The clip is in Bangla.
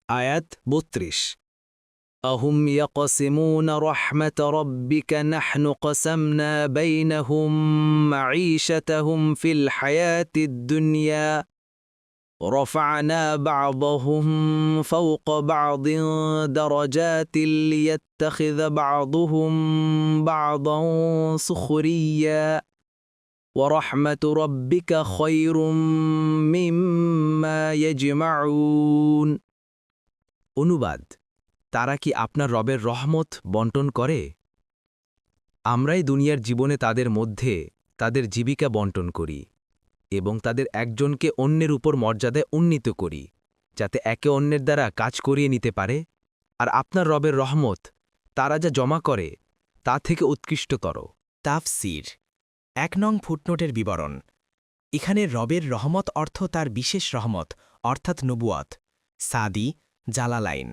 আয়াত ৩২ أهم يقسمون رحمة ربك نحن قسمنا بينهم معيشتهم في الحياة الدنيا رفعنا بعضهم فوق بعض درجات ليتخذ بعضهم بعضا سخريا ورحمة ربك خير مما يجمعون অনুবাদ তারা কি আপনার রবের রহমত বন্টন করে? আমরাই দুনিয়ার জীবনে তাদের মধ্যে তাদের জীবিকা বন্টন করি এবং তাদের একজনকে অন্যের উপর মর্যাদায় উন্নীত করি যাতে একে অন্যের দ্বারা কাজ করিয়ে নিতে পারে, আর আপনার রবের রহমত তারা যা জমা করে তা থেকে উৎকৃষ্টতর। তাফসির ১ নং ফুটনোটের বিবরণ। এখানে রবের রহমত অর্থ তার বিশেষ রহমত অর্থাৎ নবুয়ত। সাদি, জালালাইন।